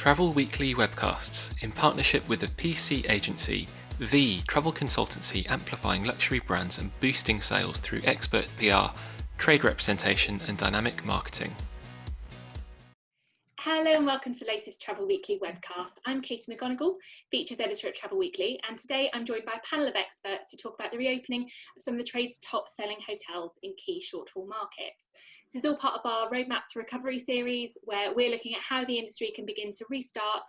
Travel Weekly webcasts in partnership with the PC Agency, the travel consultancy amplifying luxury brands and boosting sales through expert PR, trade representation and dynamic marketing. Hello and welcome to the latest Travel Weekly webcast. I'm Katie McGonagle, features editor at Travel Weekly, and today I'm joined by a panel of experts to talk about the reopening of some of the trade's top selling hotels in key short-haul markets. This is all part of our Roadmap to Recovery series, where we're looking at how the industry can begin to restart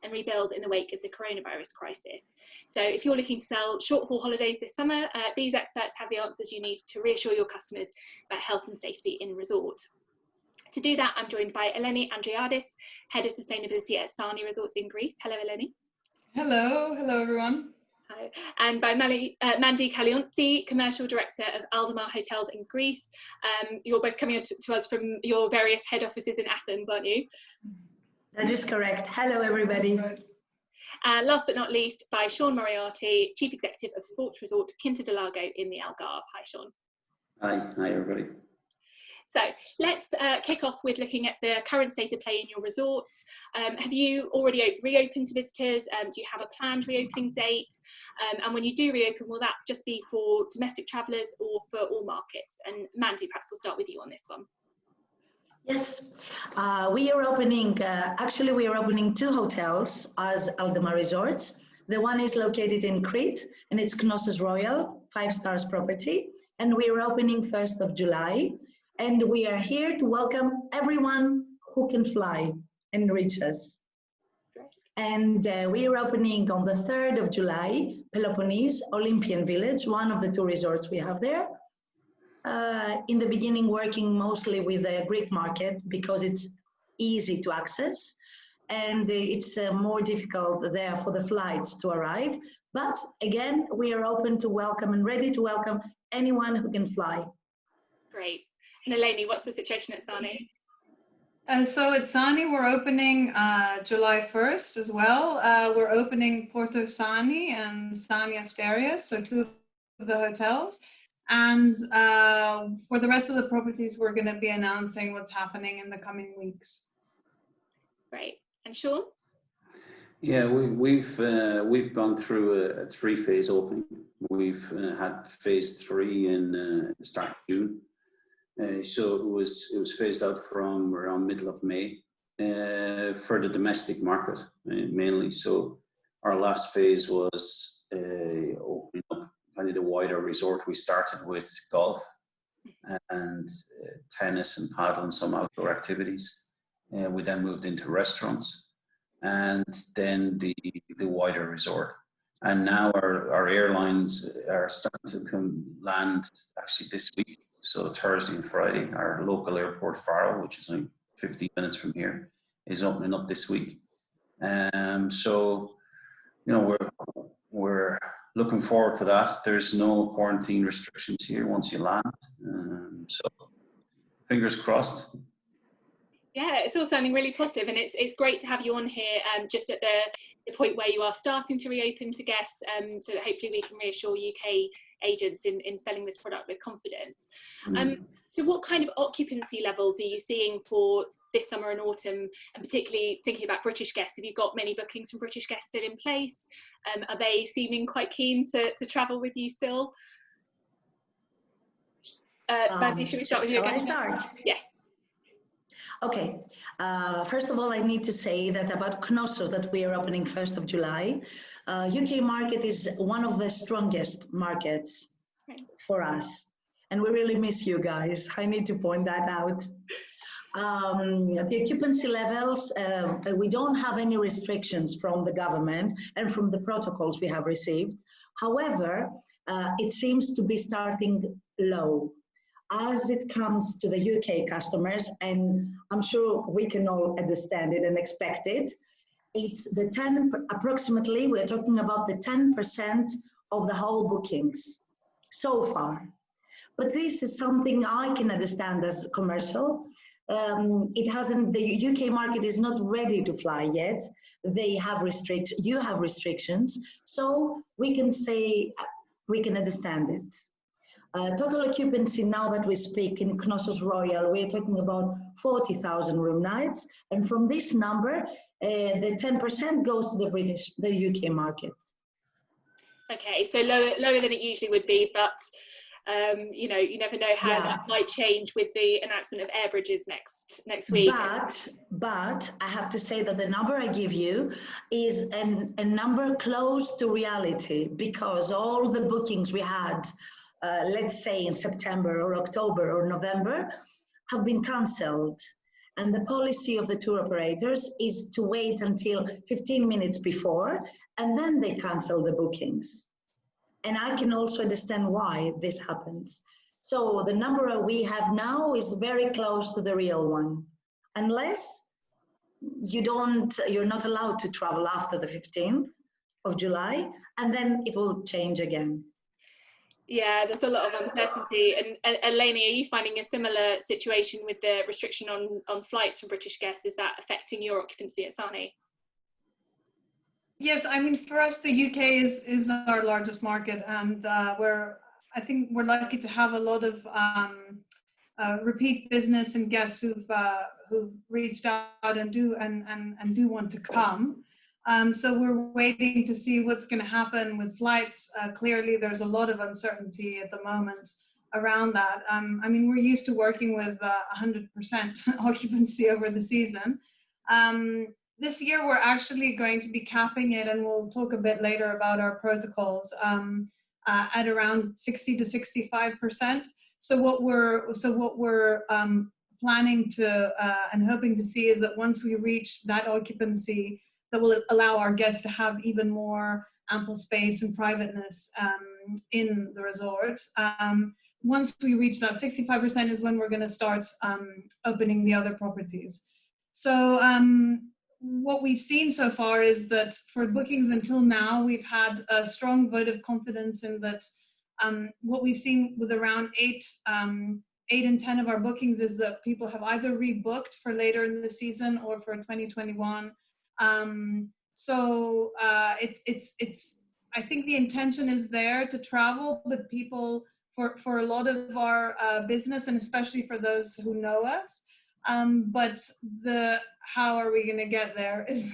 and rebuild in the wake of the coronavirus crisis. So if you're looking to sell short-haul holidays this summer, these experts have the answers you need to reassure your customers about health and safety in resort. To do that, I'm joined by Eleni Andreadis, Head of Sustainability at Sani Resorts in Greece. Hello, Eleni. Hello everyone. Hi. And by Mandy Kalliontzi, Commercial Director of Aldemar Hotels in Greece. You're both coming to us from your various head offices in Athens, aren't you? That is correct. Hello, everybody. And last but not least, by Sean Moriarty, Chief Executive of Sports Resort Quinta Lago in the Algarve. Hi, Sean. Hi everybody. So let's kick off with looking at the current state of play in your resorts. Have you already reopened to visitors? Do you have a planned reopening date? And when you do reopen, will that just be for domestic travellers or for all markets? And Mandy, perhaps we'll start with you on this one. Yes, we are opening, actually we are opening two hotels as Aldemar Resorts. The one is located in Crete and it's Knossos Royal, 5 stars property. And we are opening 1st of July. And we are here to welcome everyone who can fly and reach us. And we are opening on the 3rd of July, Peloponnese, Olympian Village, one of the two resorts we have there. In the beginning, working mostly with the Greek market because it's easy to access and it's more difficult there for the flights to arrive. But again, we are open to welcome and ready to welcome anyone who can fly. Great. And Eleni, what's the situation at Sani? So at Sani, we're opening July 1st as well. We're opening Porto Sani and Sani Asterios, so 2 of the hotels. And for the rest of the properties, we're going to be announcing what's happening in the coming weeks. Great. And Sean? Yeah, we've gone through a 3-phase opening. We've had phase 3 in the start of June. So it was phased out from around middle of May for the domestic market mainly. So our last phase was opening up kind of the wider resort. We started with golf and tennis and paddle and some outdoor activities. We then moved into restaurants and then the wider resort. And now our airlines are starting to land actually this week. So Thursday and Friday, our local airport, Faro, which is only 15 minutes from here, is opening up this week. So, you know, we're looking forward to that. There's no quarantine restrictions here once you land. So fingers crossed. Yeah, it's all sounding really positive, and it's great to have you on here just at the point where you are starting to reopen to guests, so that hopefully we can reassure UK agents in selling this product with confidence. So what kind of occupancy levels are you seeing for this summer and autumn, and particularly thinking about British guests? Have you got many bookings from British guests still in place? Are they seeming quite keen to travel with you still? Mandy, should we start with you again? Shall I start? Yes. Okay, first of all, I need to say that about Knossos that we are opening 1st of July. UK market is one of the strongest markets for us. And we really miss you guys. I need to point that out. The occupancy levels, we don't have any restrictions from the government and from the protocols we have received. However, it seems to be starting low. As it comes to the UK customers, and I'm sure we can all understand it and expect it, it's the approximately, we're talking about the 10% of the whole bookings so far. But this is something I can understand as commercial. The UK market is not ready to fly yet. They have you have restrictions, so we can say, we can understand it. Total occupancy now that we speak in Knossos Royal, we're talking about 40,000 room nights. And from this number, The 10% goes to the UK market. Okay, so lower than it usually would be, but you know, you never know how that might change with the announcement of air bridges next week. But I have to say that the number I give you is a number close to reality, because all the bookings we had, let's say in September or October or November, have been cancelled. And the policy of the tour operators is to wait until 15 minutes before, and then they cancel the bookings. And I can also understand why this happens. So the number we have now is very close to the real one, unless you're not allowed to travel after the 15th of July, and then it will change again. Yeah, there's a lot of uncertainty. And Eleni, are you finding a similar situation with the restriction on flights from British guests? Is that affecting your occupancy at Sani? Yes, I mean, for us, the UK is our largest market, and I think we're lucky to have a lot of repeat business and guests who've reached out and do want to come. So we're waiting to see what's going to happen with flights. Clearly, there's a lot of uncertainty at the moment around that. I mean, we're used to working with 100% occupancy over the season. This year, we're actually going to be capping it, and we'll talk a bit later about our protocols, at around 60 to 65%. So what we're planning to and hoping to see is that once we reach that occupancy, that will allow our guests to have even more ample space and privateness in the resort. Once we reach that 65% is when we're going to start opening the other properties. So what we've seen so far is that for bookings until now, we've had a strong vote of confidence in that. What we've seen with around 8 and 10 of our bookings is that people have either rebooked for later in the season or for 2021. So it's I think the intention is there to travel, but people for a lot of our business, and especially for those who know us, but how are we going to get there is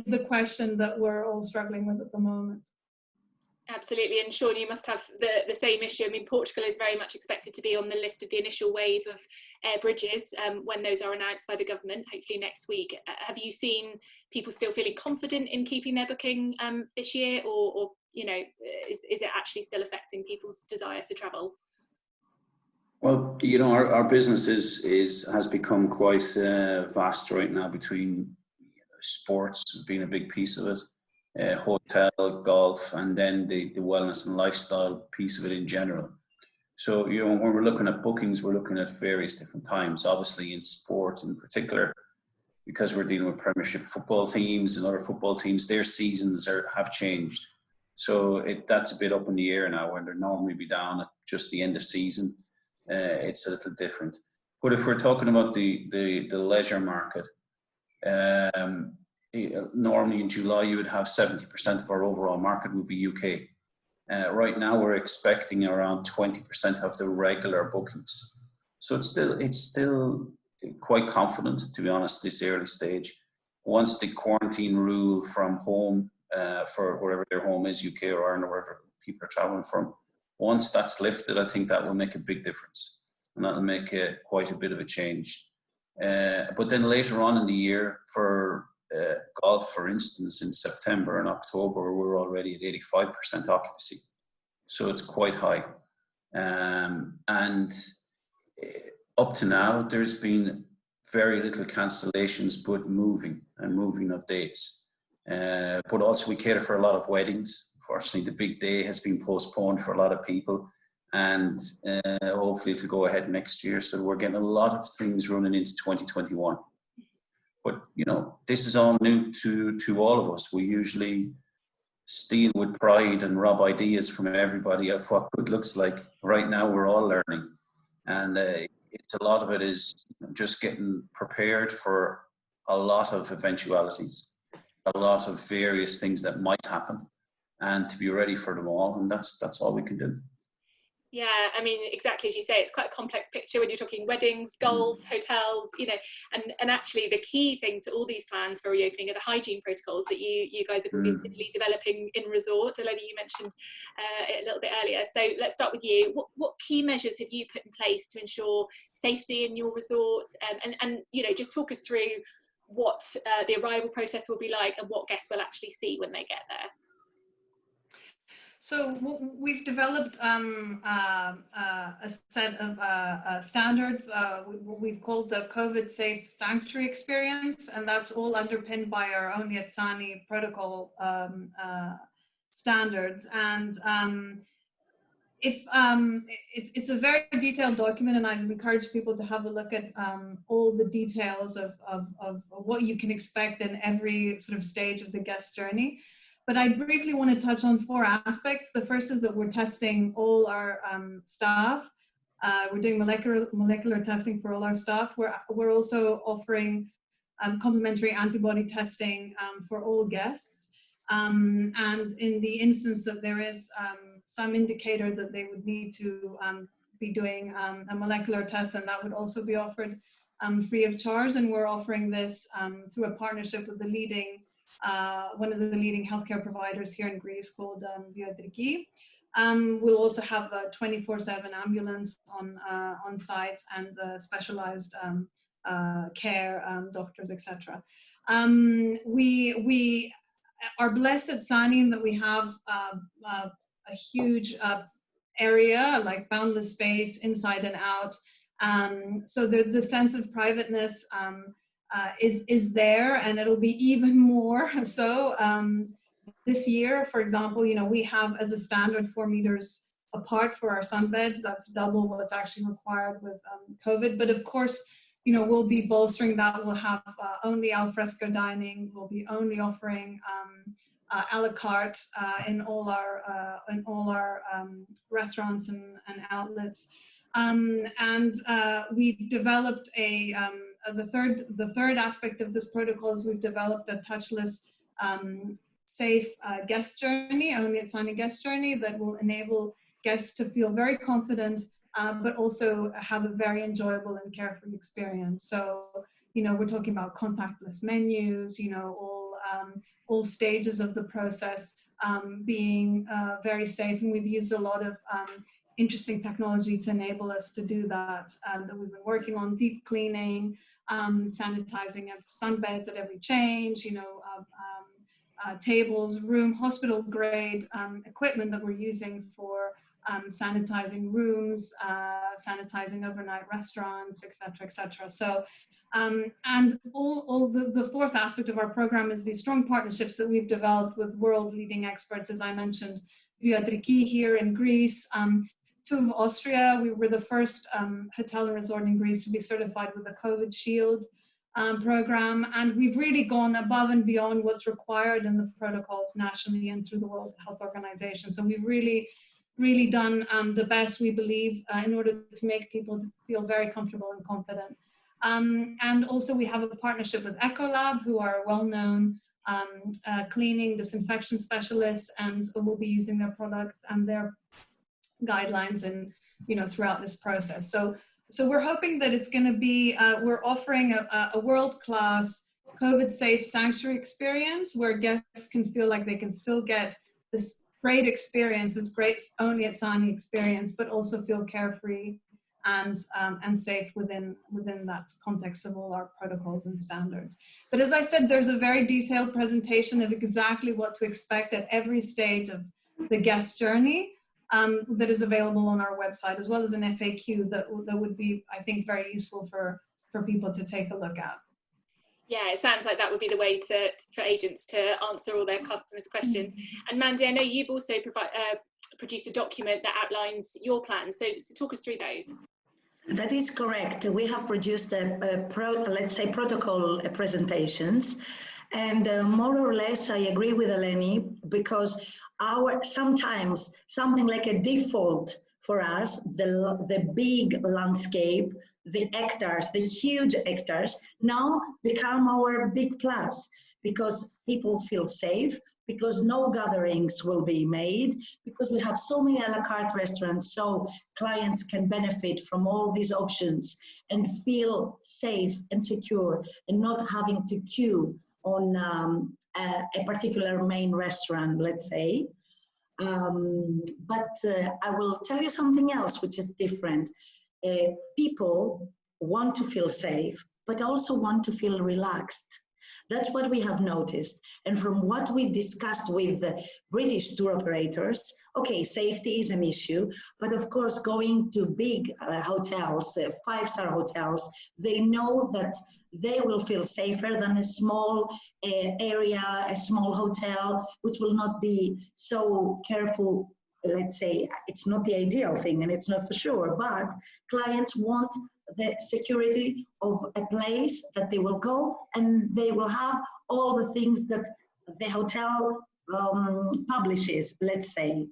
the question that we're all struggling with at the moment. Absolutely, and Sean, you must have the same issue. I mean, Portugal is very much expected to be on the list of the initial wave of air bridges when those are announced by the government, hopefully next week. Have you seen people still feeling confident in keeping their booking this year, or you know, is it actually still affecting people's desire to travel? Well, you know, our business has become quite vast right now, between sports being a big piece of it. Hotel, golf, and then the wellness and lifestyle piece of it in general. So, you know, when we're looking at bookings, we're looking at various different times. Obviously, in sport in particular, because we're dealing with Premiership football teams and other football teams, their seasons have changed. So that's a bit up in the air now. When they're normally be down at just the end of season, it's a little different. But if we're talking about the leisure market, normally in July you would have 70% of our overall market would be UK. Right now we're expecting around 20% of the regular bookings. So it's still quite confident, to be honest, this early stage. Once the quarantine rule from home, for wherever their home is, UK or Ireland or wherever people are traveling from, once that's lifted, I think that will make a big difference, and that'll make quite a bit of a change. But then later on in the year, for golf, for instance, in September and October, we're already at 85% occupancy. So it's quite high. And up to now, there's been very little cancellations, but moving of dates. But also we cater for a lot of weddings. Unfortunately, the big day has been postponed for a lot of people, and hopefully it'll go ahead next year. So we're getting a lot of things running into 2021. But, you know, this is all new to all of us. We usually steal with pride and rob ideas from everybody of what good looks like. Right now, we're all learning. And it's a lot of it is just getting prepared for a lot of eventualities, a lot of various things that might happen, and to be ready for them all. And that's all we can do. Yeah, I mean, exactly as you say, it's quite a complex picture when you're talking weddings, golf, hotels, you know, and actually the key thing to all these plans for reopening are the hygiene protocols that you guys are preemptively developing in resort. Eleni, you mentioned it a little bit earlier. So let's start with you. What key measures have you put in place to ensure safety in your resorts? And you know, just talk us through what the arrival process will be like and what guests will actually see when they get there. So we've developed a set of standards we've called the COVID safe sanctuary experience, and that's all underpinned by our Only at Sani protocol standards. And it's a very detailed document, and I'd encourage people to have a look at all the details of what you can expect in every sort of stage of the guest journey. But I briefly want to touch on 4 aspects. The first is that we're testing all our staff. We're doing molecular testing for all our staff. We're also offering complementary antibody testing for all guests. And in the instance that there is some indicator that they would need to be doing a molecular test, and that would also be offered free of charge. And we're offering this through a partnership with the leading one of the leading healthcare providers here in Greece called Moriarty. We'll also have a 24/7 ambulance on site and specialized care, doctors, etc. We are blessed at Sani in that we have a huge area, like boundless space inside and out. So the sense of privateness is there, and it'll be even more so this year. For example, you know, we have as a standard 4 meters apart for our sunbeds. That's double what's actually required with COVID. But of course, you know, we'll be bolstering that. We'll have only al fresco dining. We'll be only offering a la carte in all our restaurants and outlets. And we've developed the third aspect of this protocol is we've developed a touchless, safe guest journey, Only at Sani guest journey, that will enable guests to feel very confident, but also have a very enjoyable and carefree experience. So, you know, we're talking about contactless menus, you know, all stages of the process being very safe. And we've used a lot of interesting technology to enable us to do that. That we've been working on deep cleaning, sanitizing of sunbeds at every change, you know, tables, hospital grade equipment that we're using for sanitizing rooms, sanitizing overnight restaurants, etc., etc. So, and all the fourth aspect of our program is the strong partnerships that we've developed with world leading experts, as I mentioned, Moriarty here in Greece, to Austria. We were the first hotel and resort in Greece to be certified with the COVID Shield program, and we've really gone above and beyond what's required in the protocols nationally and through the World Health Organization. So we've really done the best, we believe, in order to make people feel very comfortable and confident. And also we have a partnership with Ecolab, who are well-known cleaning disinfection specialists, and we'll be using their products and their guidelines and, you know, throughout this process. So we're hoping that it's going to be, we're offering a world-class COVID-safe sanctuary experience where guests can feel like they can still get this great experience, this great Only at Sani experience, but also feel carefree and safe within that context of all our protocols and standards. But as I said, there's a very detailed presentation of exactly what to expect at every stage of the guest journey. That is available on our website, as well as an FAQ that would be, I think, very useful for people to take a look at. Yeah, it sounds like that would be the way for agents to answer all their customers' questions. And Mandy, I know you've also produced a document that outlines your plans. So talk us through those. That is correct. We have produced let's say protocol presentations, and more or less I agree with Eleni, because sometimes something like a default for us, the big landscape, the hectares, the huge hectares, now become our big plus, because people feel safe, because no gatherings will be made, because we have so many a la carte restaurants, so clients can benefit from all these options and feel safe and secure and not having to queue on a particular main restaurant, let's say. But I will tell you something else which is different. People want to feel safe, but also want to feel relaxed. That's what we have noticed. And from what we discussed with the British tour operators, okay, safety is an issue, but of course going to big hotels, 5-star hotels, they know that they will feel safer than a small area, a small hotel, which will not be so careful. Let's say it's not the ideal thing and it's not for sure, but clients want the security of a place that they will go and they will have all the things that the hotel publishes, let's say.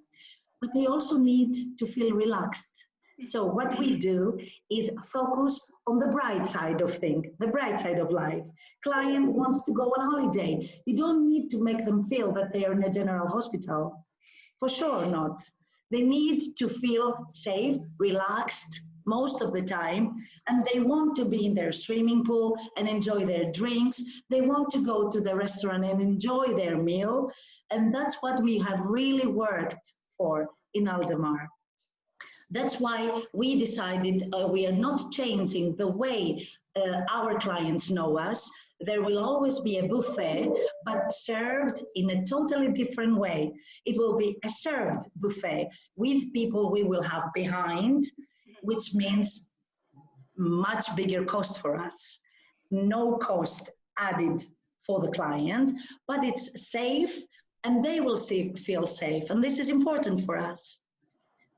But they also need to feel relaxed. So what we do is focus on the bright side of things, the bright side of life. Client wants to go on holiday. You don't need to make them feel that they are in a general hospital. For sure not. They need to feel safe, relaxed most of the time, and they want to be in their swimming pool and enjoy their drinks. They want to go to the restaurant and enjoy their meal. And that's what we have really worked for in Aldemar. That's why we decided we are not changing the way our clients know us. There will always be a buffet, but served in a totally different way. It will be a served buffet with people we will have behind, which means much bigger cost for us. No cost added for the client, but it's safe and they will feel safe. And this is important for us.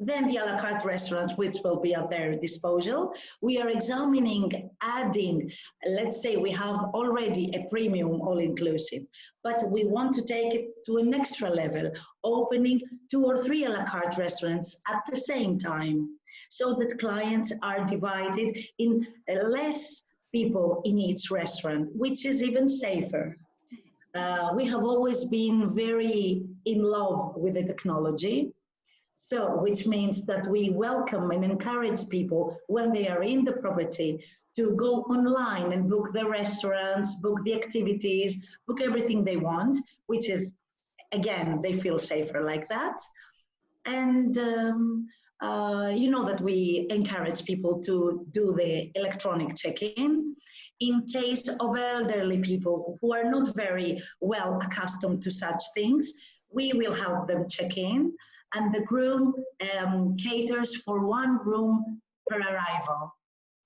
Then the a la carte restaurants, which will be at their disposal. We are examining adding, let's say we have already a premium all-inclusive, but we want to take it to an extra level, opening 2 or 3 a la carte restaurants at the same time, so that clients are divided in less people in each restaurant, which is even safer. We have always been very in love with the technology. So, which means that we welcome and encourage people when they are in the property to go online and book the restaurants, book the activities, book everything they want, which is, again, they feel safer like that. And you know that we encourage people to do the electronic check-in. In case of elderly people who are not very well accustomed to such things, we will help them check in. And the groom caters for 1 room per arrival.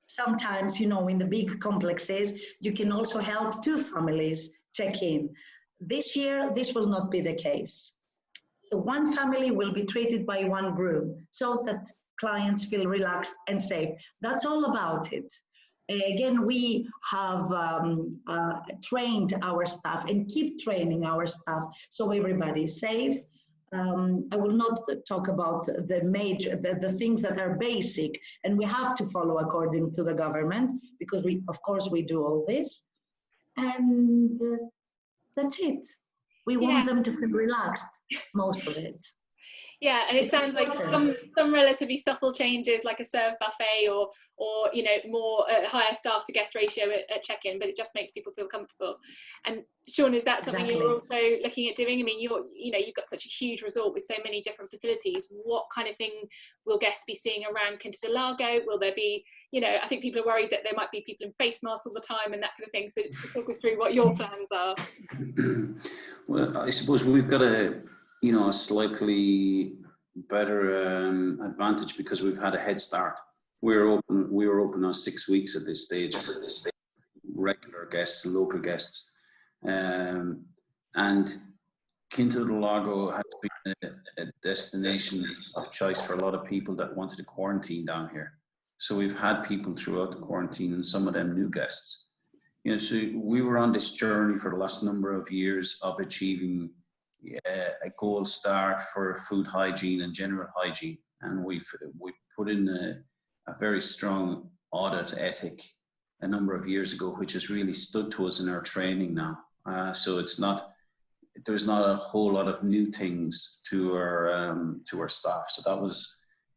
Sometimes, you know, in the big complexes, you can also help 2 families check in. This year, this will not be the case. 1 family will be treated by 1 groom so that clients feel relaxed and safe. That's all about it. Again, we have trained our staff and keep training our staff so everybody is safe. I will not talk about the things that are basic and we have to follow according to the government because of course we do all this. And that's it. We want them to feel relaxed, most of it. Yeah, and it sounds like some relatively subtle changes, like a served buffet or you know, more higher staff to guest ratio at check-in, but it just makes people feel comfortable. And Sean, is that something you're also looking at doing? I mean, you've got such a huge resort with so many different facilities. What kind of thing will guests be seeing around Quinta del Lago? Will there be, you know, I think people are worried that there might be people in face masks all the time and that kind of thing. So talk us through what your plans are. Well, I suppose we've got a slightly better advantage because we've had a head start. We were open on 6 weeks at this stage. Regular guests, local guests, and Quinta del Lago has been a destination of choice for a lot of people that wanted to quarantine down here. So we've had people throughout the quarantine, and some of them new guests. You know, so we were on this journey for the last number of years of achieving a gold star for food hygiene and general hygiene, and we put in a very strong audit ethic a number of years ago, which has really stood to us in our training now. So it's not there's not a whole lot of new things to our staff. So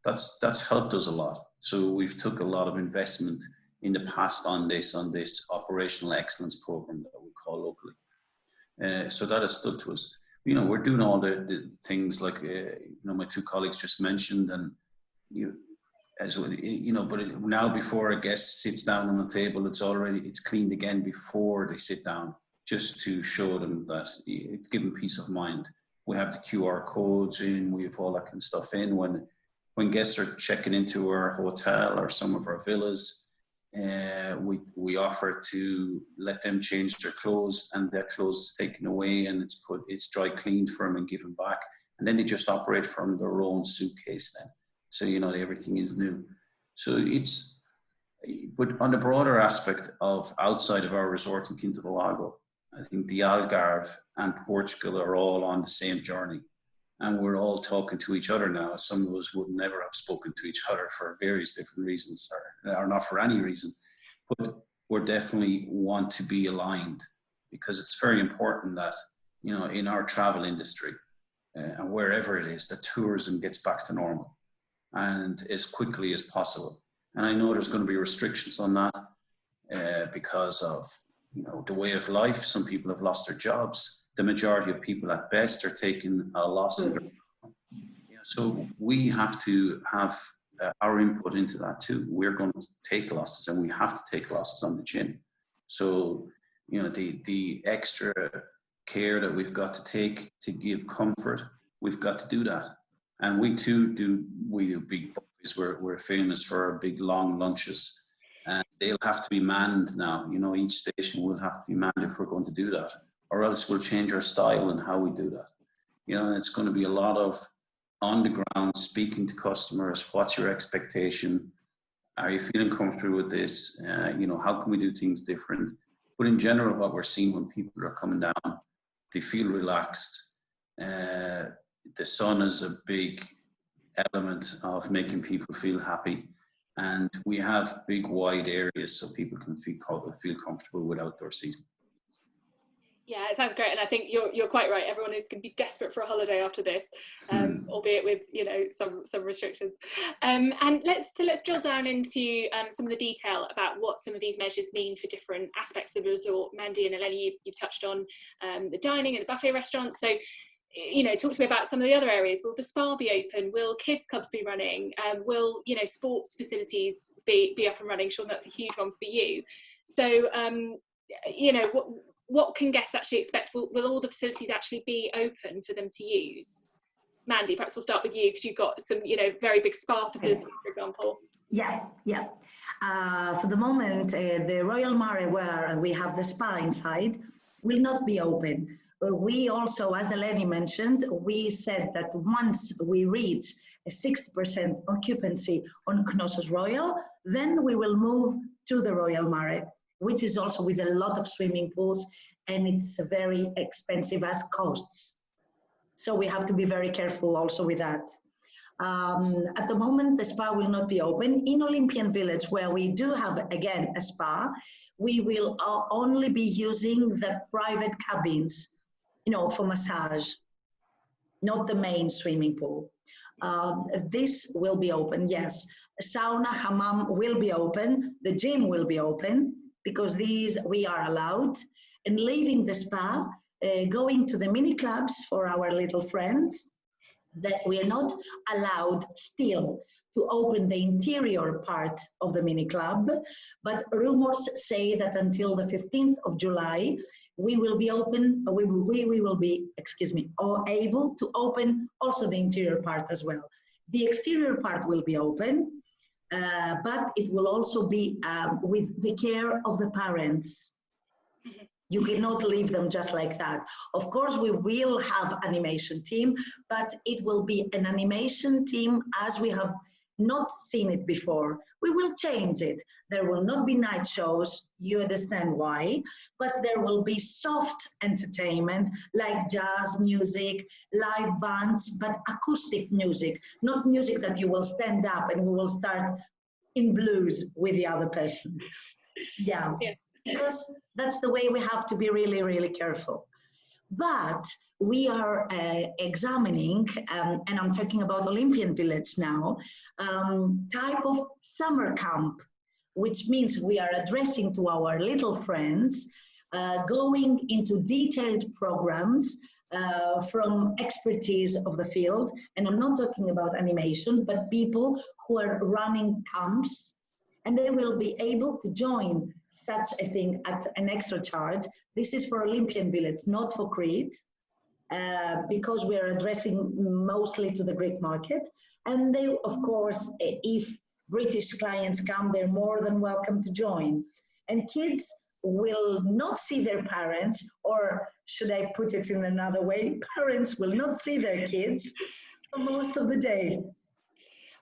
that's helped us a lot. So we've took a lot of investment in the past on this operational excellence program that we call locally. So that has stood to us. We're doing all the things like my two colleagues just mentioned, and but now before a guest sits down on the table, it's cleaned again before they sit down, just to show them that it's given peace of mind. We have the QR codes in, we have all that kind of stuff in. When guests are checking into our hotel or some of our villas, we offer to let them change their clothes, and their clothes is taken away and it's dry cleaned for them and given back, and then they just operate from their own suitcase then. So everything is new. So but on the broader aspect of outside of our resort in Quinta, Lago, I think the Algarve and Portugal are all on the same journey, and we're all talking to each other now. Some of us would never have spoken to each other for various different reasons, or not for any reason, but we definitely want to be aligned, because it's very important that, in our travel industry, and wherever it is, that tourism gets back to normal and as quickly as possible. And I know there's going to be restrictions on that because of, the way of life. Some people have lost their jobs. The majority of people at best are taking a loss. So we have to have our input into that too. We're going to take losses, and we have to take losses on the chin. So, the extra care that we've got to take to give comfort, we've got to do that. And we too do big buffets. We're famous for our big long lunches. And they'll have to be manned now. Each station will have to be manned if we're going to do that, or else we'll change our style and how we do that. It's going to be a lot of on the ground, speaking to customers. What's your expectation? Are you feeling comfortable with this? How can we do things different? But in general, what we're seeing when people are coming down, they feel relaxed. The sun is a big element of making people feel happy. And we have big, wide areas so people can feel comfortable with outdoor seating. Yeah, it sounds great, and I think you're quite right. Everyone is going to be desperate for a holiday after this, albeit with some restrictions. And let's drill down into some of the detail about what some of these measures mean for different aspects of the resort. Mandy and Eleni, you've touched on the dining and the buffet restaurants. So, talk to me about some of the other areas. Will the spa be open? Will kids clubs be running? Will sports facilities be up and running? Sean, that's a huge one for you. So, what can guests actually expect? Will all the facilities actually be open for them to use? Mandy, perhaps we'll start with you, because you've got some, very big spa facilities, for example. Yeah. For the moment, the Royal Mare, where we have the spa inside, will not be open. We also, as Eleni mentioned, we said that once we reach a 60% occupancy on Knossos Royal, then we will move to the Royal Mare, which is also with a lot of swimming pools, and it's very expensive as costs. So we have to be very careful also with that. At the moment, the spa will not be open. In Olympian Village, where we do have, again, a spa, we will only be using the private cabins, for massage, not the main swimming pool. This will be open, yes. Sauna, hammam will be open. The gym will be open, because these we are allowed. And leaving the spa, going to the mini clubs for our little friends, that we are not allowed still to open the interior part of the mini club, but rumors say that until the 15th of July, we will be open, we will be, able to open also the interior part as well. The exterior part will be open, but it will also be with the care of the parents. You cannot leave them just like that. Of course, we will have animation team, but it will be an animation team as we have not seen it before. We will change it. There will not be night shows, you understand why, but there will be soft entertainment like jazz music, live bands, but acoustic music, not music that you will stand up and we will start in blues with the other person. Yeah. Because that's the way we have to be really, really careful. But we are examining, and I'm talking about Olympian Village now, type of summer camp, which means we are addressing to our little friends, going into detailed programs from expertise of the field. And I'm not talking about animation, but people who are running camps, and they will be able to join such a thing at an extra charge. This is for Olympian Village, not for Crete, because we are addressing mostly to the Greek market. And they, of course, if British clients come, they're more than welcome to join. And kids will not see their parents, or should I put it in another way, parents will not see their kids for most of the day.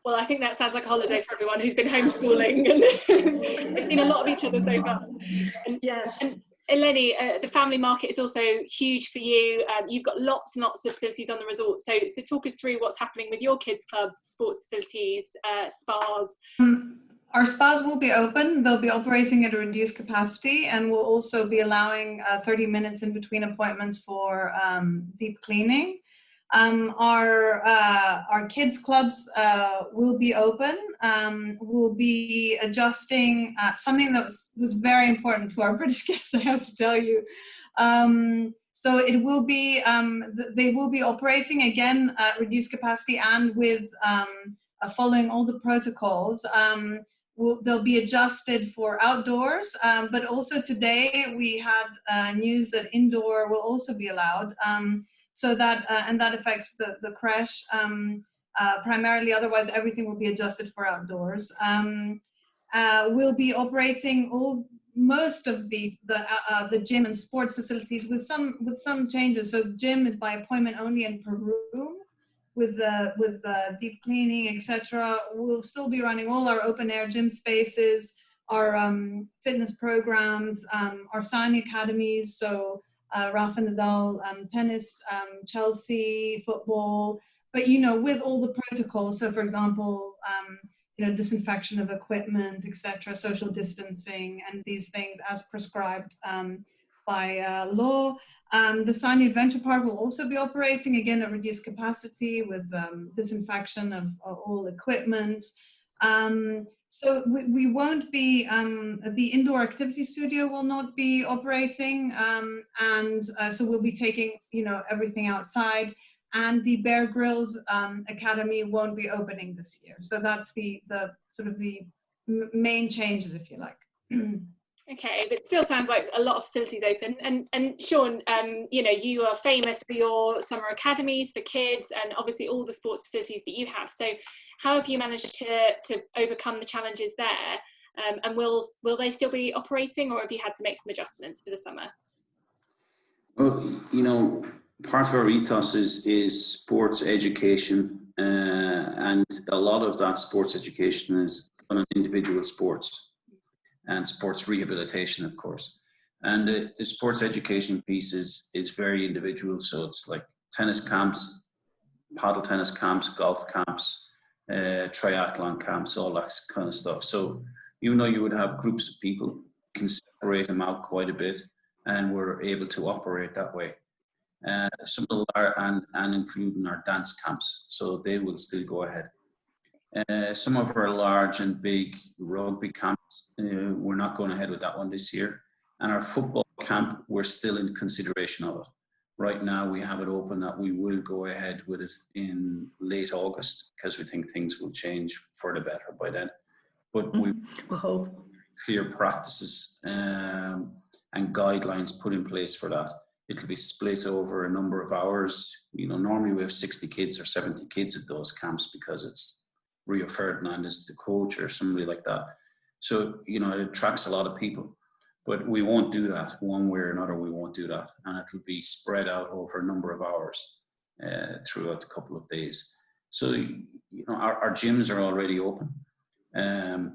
Well, I think that sounds like a holiday for everyone who's been homeschooling and they've seen a lot of each other so far. And, yes. And Eleni, the family market is also huge for you. You've got lots and lots of facilities on the resort. So talk us through what's happening with your kids' clubs, sports facilities, spas. Our spas will be open. They'll be operating at a reduced capacity, and we'll also be allowing 30 minutes in between appointments for deep cleaning. Our kids clubs will be open. We'll be adjusting something that was very important to our British guests, I have to tell you. So it will be, they will be operating again at reduced capacity and with following all the protocols. They'll be adjusted for outdoors, but also today we had news that indoor will also be allowed. So that, and that affects the creche primarily, otherwise everything will be adjusted for outdoors. We'll be operating most of the gym and sports facilities with some changes. So gym is by appointment only and per room, with deep cleaning, etc. We'll still be running all our open air gym spaces, our fitness programs, our Sani academies. So Rafa Nadal, tennis, Chelsea, football, but with all the protocols. So for example, disinfection of equipment, etc., social distancing, and these things as prescribed by law. The Sani Adventure Park will also be operating again at reduced capacity with disinfection of all equipment. So we won't be, the indoor activity studio will not be operating, and so we'll be taking, everything outside, and the Bear Grylls Academy won't be opening this year. So that's the sort of the main changes, if you like. Okay, but it still sounds like a lot of facilities open. And Sean, you are famous for your summer academies for kids and obviously all the sports facilities that you have. So how have you managed to overcome the challenges there? And will they still be operating, or have you had to make some adjustments for the summer? Well, part of our ethos is sports education, and a lot of that sports education is on individual sports and sports rehabilitation, of course. And the sports education piece is very individual. So it's like tennis camps, paddle tennis camps, golf camps, triathlon camps, all that kind of stuff. So even though you would have groups of people, you can separate them out quite a bit, and we're able to operate that way. Some of them and including our dance camps, so they will still go ahead. Some of our large and big rugby camps, we're not going ahead with that one this year. And our football camp, we're still in consideration of it. Right now, we have it open that we will go ahead with it in late August, because we think things will change for the better by then. But we hope clear practices and guidelines put in place for that. It'll be split over a number of hours. Normally we have 60 kids or 70 kids at those camps because it's Rio Ferdinand is the coach or somebody like that. So, it attracts a lot of people, but we won't do that one way or another. We won't do that. And it'll be spread out over a number of hours throughout the couple of days. So, our gyms are already open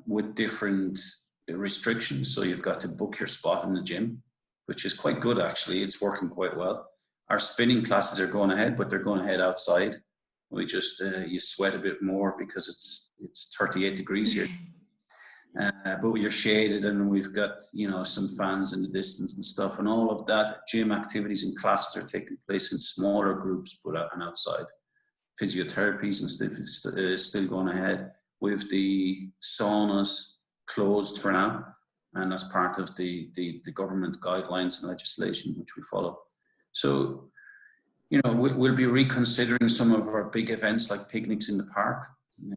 with different restrictions. So you've got to book your spot in the gym, which is quite good, actually. It's working quite well. Our spinning classes are going ahead, but they're going ahead outside. We just, you sweat a bit more because it's 38 degrees here. but you're shaded, and we've got, you know, some fans in the distance and stuff, and all of that. Gym activities and classes are taking place in smaller groups, but and outside. Physiotherapies and still going ahead. With the saunas closed for now, and that's part of the government guidelines and legislation which we follow. So, you know, we'll be reconsidering some of our big events like picnics in the park.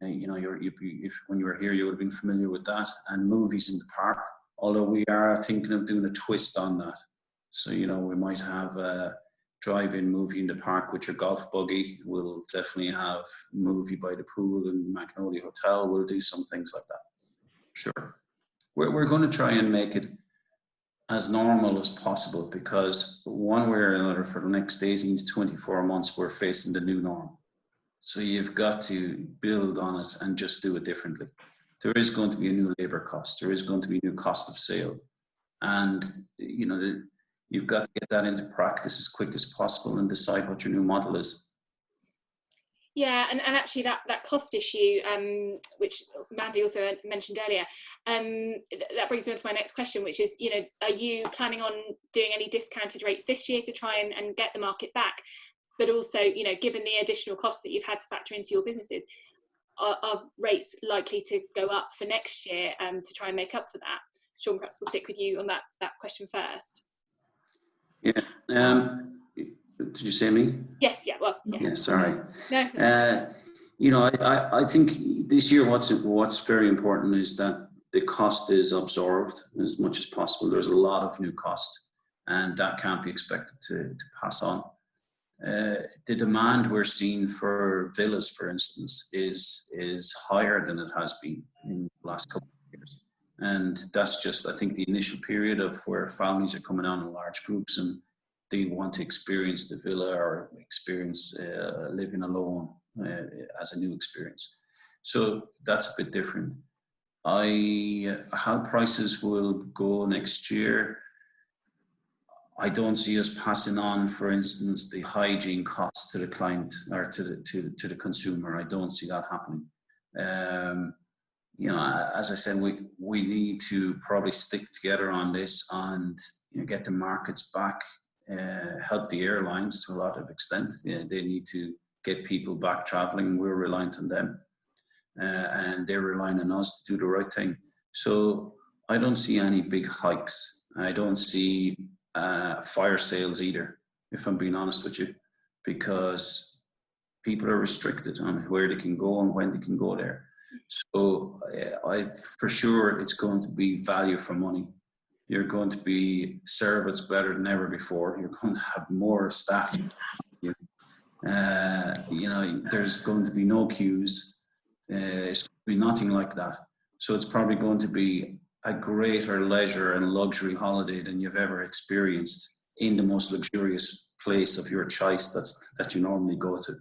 You know, when you were here, you would have been familiar with that, and movies in the park. Although we are thinking of doing a twist on that. So, you know, we might have a drive-in movie in the park with your golf buggy. We'll definitely have movie by the pool in McGonagle Hotel. We'll do some things like that. Sure. We're going to try and make it as normal as possible, because one way or another for the next 18 to 24 months, we're facing the new norm. So you've got to build on it and just do it differently. There is going to be a new labor cost. There is going to be a new cost of sale. And, you know, you've got to get that into practice as quick as possible and decide what your new model is. Yeah, and actually that cost issue, which Mandy also mentioned earlier, that brings me on to my next question, which is, you know, are you planning on doing any discounted rates this year to try and get the market back? But also, you know, given the additional costs that you've had to factor into your businesses, are rates likely to go up for next year to try and make up for that? Sean, perhaps we'll stick with you on that question first. Yeah. Did you say me? Yes. Yeah. Well. Yeah. Yeah. Sorry. No. You know, I think this year what's very important is that the cost is absorbed as much as possible. There's a lot of new cost, and that can't be expected to pass on. The demand we're seeing for villas, for instance, is higher than it has been in the last couple of years. And that's just, I think, the initial period of where families are coming on in large groups and they want to experience the villa or experience living alone as a new experience. So that's a bit different. How prices will go next year, I don't see us passing on, for instance, the hygiene costs to the client or to the consumer. I don't see that happening. You know, as I said, we need to probably stick together on this and, you know, get the markets back. Help the airlines to a lot of extent. They need to get people back traveling. We're reliant on them, and they're relying on us to do the right thing. So I don't see any big hikes. I don't see fire sales either, if I'm being honest with you, because people are restricted on where they can go and when they can go there. So for sure it's going to be value for money. You're going to be serviced better than ever before. You're going to have more staff. You know, there's going to be no queues. It's going to be nothing like that. So it's probably going to be a greater leisure and luxury holiday than you've ever experienced in the most luxurious place of your choice that you normally go to.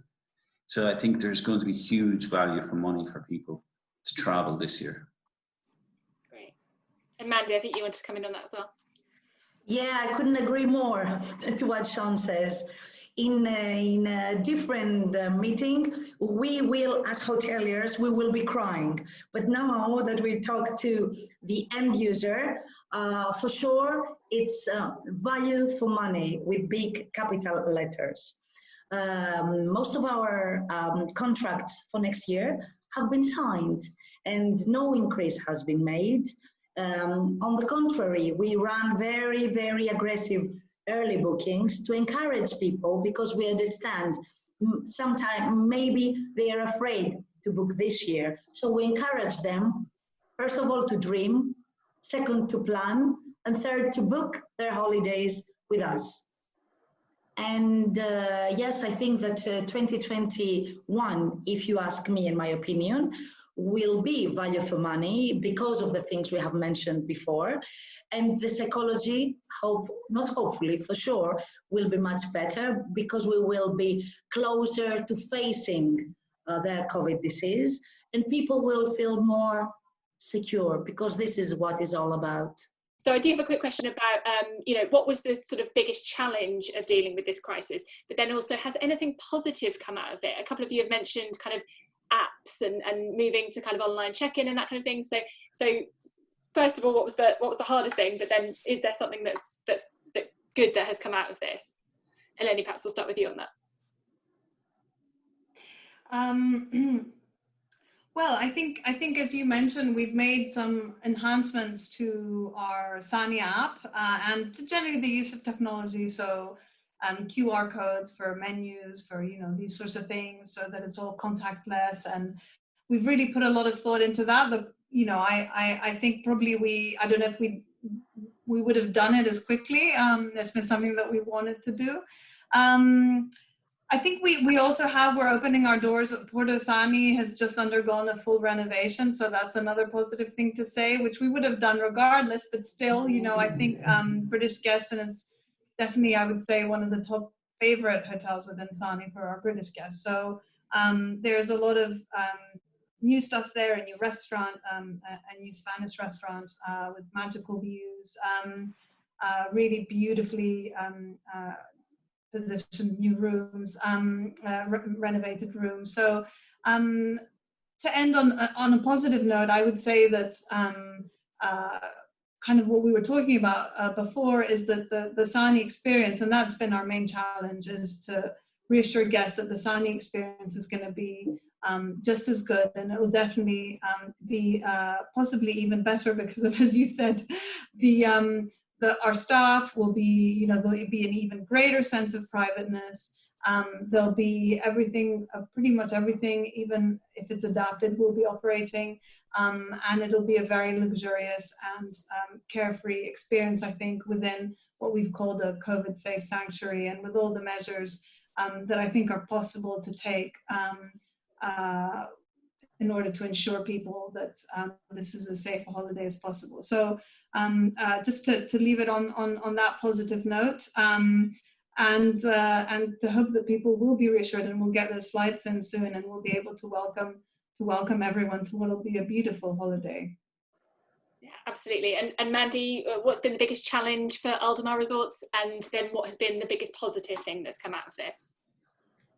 So I think there's going to be huge value for money for people to travel this year. And Mandy, I think you want to come in on that as well. Yeah, I couldn't agree more to what Sean says. In a different meeting, we will, as hoteliers, we will be crying. But now that we talk to the end user, for sure, it's value for money with big capital letters. Most of our contracts for next year have been signed and no increase has been made. On the contrary, we run very, very aggressive early bookings to encourage people, because we understand sometimes maybe they are afraid to book this year. So we encourage them, first of all, to dream, second, to plan, and third, to book their holidays with us. And yes, I think that 2021, if you ask me, in my opinion, will be value for money because of the things we have mentioned before. And the psychology, not hopefully, for sure, will be much better because we will be closer to facing the COVID disease, and people will feel more secure, because this is what it's all about. So I do have a quick question about, you know, what was the sort of biggest challenge of dealing with this crisis? But then also, has anything positive come out of it? A couple of you have mentioned kind of apps and moving to kind of online check-in and that kind of thing. So first of all, what was the hardest thing? But then, is there something that's good that has come out of this? Eleni, perhaps we'll start with you on that. Well, I think as you mentioned, we've made some enhancements to our Sani app and to generally the use of technology. So QR codes for menus, for these sorts of things, so that it's all contactless. And we've really put a lot of thought into that. I think probably I don't know if we would have done it as quickly. That's been something that we wanted to do. I think we also we're opening our doors. Porto Sani has just undergone a full renovation, so that's another positive thing to say, which we would have done regardless, but still, I think British guests, and it's definitely, I would say, one of the top favorite hotels within Sani for our British guests. So there's a lot of new stuff there, a new restaurant, a new Spanish restaurant with magical views, really beautifully positioned new rooms, renovated rooms. So to end on a positive note, I would say that kind of what we were talking about before is that the Sani experience, and that's been our main challenge, is to reassure guests that the Sani experience is going to be just as good, and it will definitely be possibly even better because of, as you said, our staff will be, there'll be an even greater sense of privateness. There'll be everything, pretty much everything, even if it's adapted, will be operating. And it'll be a very luxurious and carefree experience, I think, within what we've called a COVID-safe sanctuary, and with all the measures that I think are possible to take in order to ensure people that this is as safe a holiday as possible. So just to leave it on that positive note, and to hope that people will be reassured and will get those flights in soon, and we'll be able to welcome everyone to what will be a beautiful holiday. Yeah, absolutely. And Mandy, what's been the biggest challenge for Aldemar Resorts, and then what has been the biggest positive thing that's come out of this?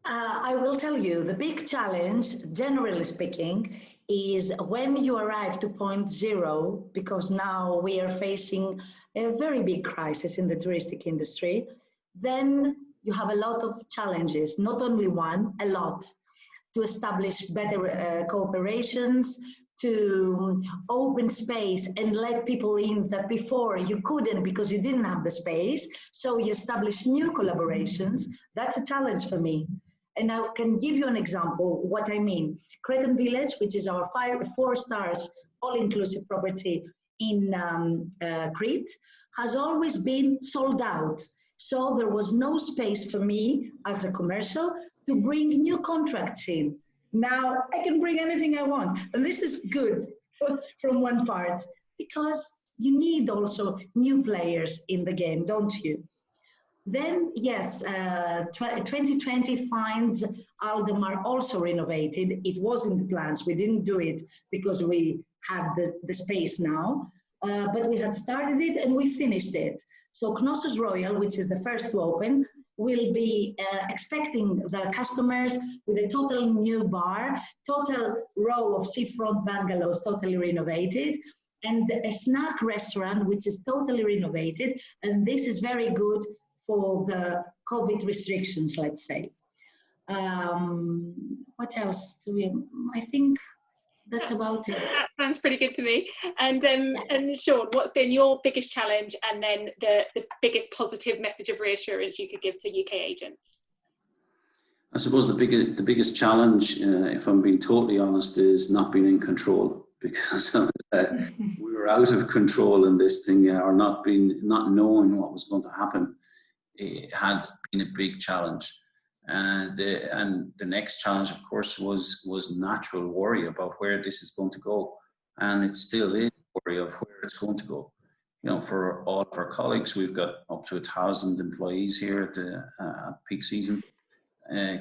I will tell you, the big challenge, generally speaking, is when you arrive to point zero, because now we are facing a very big crisis in the touristic industry, then you have a lot of challenges, not only one, a lot, to establish better cooperations, to open space and let people in that before you couldn't because you didn't have the space. So you establish new collaborations. That's a challenge for me. And I can give you an example what I mean. Cretan Village, which is our 4 stars all-inclusive property in Crete, has always been sold out. So there was no space for me as a commercial to bring new contracts in. Now I can bring anything I want. And this is good from one part, because you need also new players in the game, don't you? Then, yes, 2020 finds Aldemar also renovated. It was in the plans. We didn't do it because we had the space now, but we had started it and we finished it. So Knossos Royal, which is the first to open, will be expecting the customers with a total new bar, total row of seafront bungalows totally renovated, and a snack restaurant which is totally renovated. And this is very good for the COVID restrictions, let's say. What else do we, I think that's about it. That sounds pretty good to me. And Sean, what's been your biggest challenge, and then the biggest positive message of reassurance you could give to UK agents? I suppose the biggest challenge, if I'm being totally honest, is not being in control, because we were out of control in this thing, or not knowing what was going to happen. It had been a big challenge. And the next challenge, of course, was natural worry about where this is going to go. And it still is worry of where it's going to go. You know, for all of our colleagues, we've got up to 1,000 employees here at the peak season.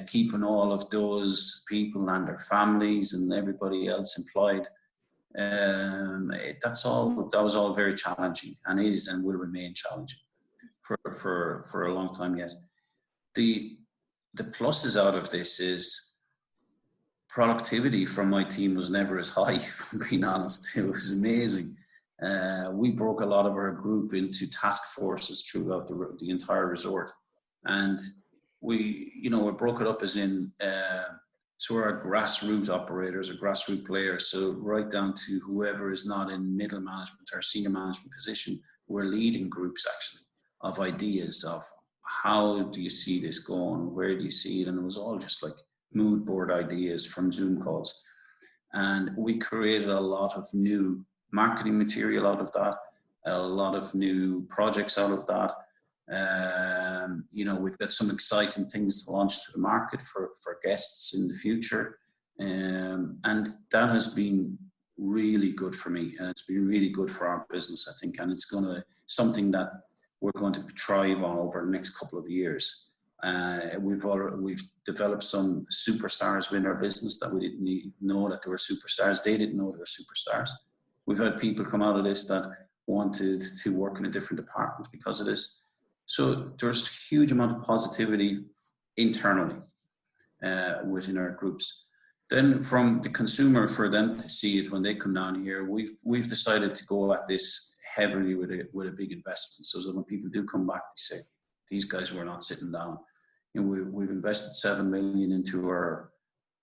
Keeping all of those people and their families and everybody else employed, that was all very challenging, and is and will remain challenging for a long time yet. The pluses out of this is productivity from my team was never as high, if I'm being honest. It was amazing. We broke a lot of our group into task forces throughout the entire resort. And we broke it up as in, so we're grassroots operators or grassroots players. So right down to whoever is not in middle management or senior management position, we're leading groups actually of ideas of how do you see this going? Where do you see it? And it was all just like mood board ideas from Zoom calls. And we created a lot of new marketing material out of that, a lot of new projects out of that. We've got some exciting things to launch to the market for guests in the future. And that has been really good for me. And it's been really good for our business, I think. And it's something that we're going to thrive on over the next couple of years. We've developed some superstars within our business that we didn't know that they were superstars. They didn't know they were superstars. We've had people come out of this that wanted to work in a different department because of this. So there's a huge amount of positivity internally within our groups. Then from the consumer, for them to see it when they come down here, we've decided to go at this heavily with a big investment, so that when people do come back, they say, these guys were not sitting down. We've invested 7 million into our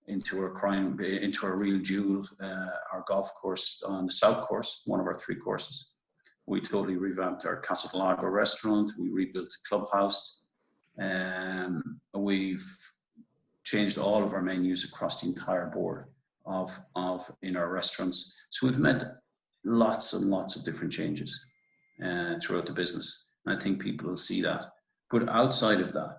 real jewel, our golf course on the South Course, one of our 3 courses. We totally revamped our Lago restaurant. We rebuilt the clubhouse. We've changed all of our menus across the entire board in our restaurants. So we've made lots and lots of different changes throughout the business. And I think people will see that. But outside of that,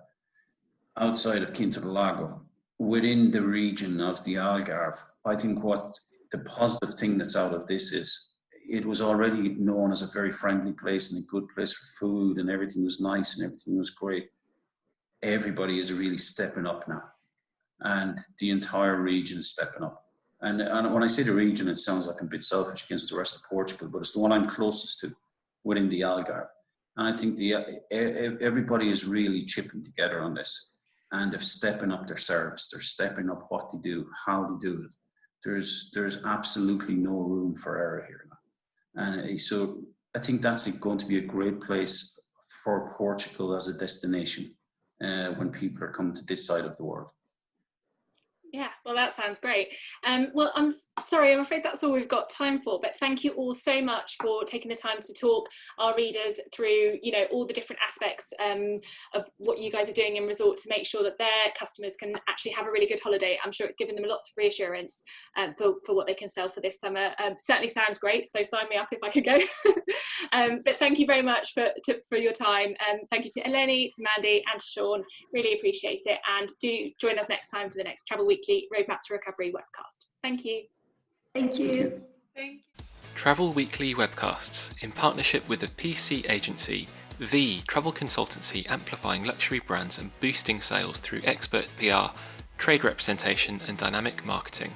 outside of Quinta Lago, within the region of the Algarve, I think what the positive thing that's out of this is, it was already known as a very friendly place and a good place for food, and everything was nice and everything was great. Everybody is really stepping up now, and the entire region is stepping up. And when I say the region, it sounds like I'm a bit selfish against the rest of Portugal, but it's the one I'm closest to within the Algarve. And I think everybody is really chipping together on this, and they're stepping up their service. They're stepping up what they do, how they do it. There's absolutely no room for error here now. And so I think that's going to be a great place for Portugal as a destination when people are coming to this side of the world. Yeah, well, that sounds great. Well, I'm sorry, I'm afraid that's all we've got time for, but thank you all so much for taking the time to talk our readers through, all the different aspects of what you guys are doing in resort to make sure that their customers can actually have a really good holiday. I'm sure it's given them lots of reassurance for what they can sell for this summer. Certainly sounds great, so sign me up if I could go. But thank you very much for your time. Thank you to Eleni, to Mandy and to Sean. Really appreciate it. And do join us next time for the next Travel Weekly Roadmap to Recovery webcast. Thank you. Thank you. Thank you. Travel Weekly webcasts in partnership with the PC agency, the travel consultancy amplifying luxury brands and boosting sales through expert PR, trade representation and dynamic marketing.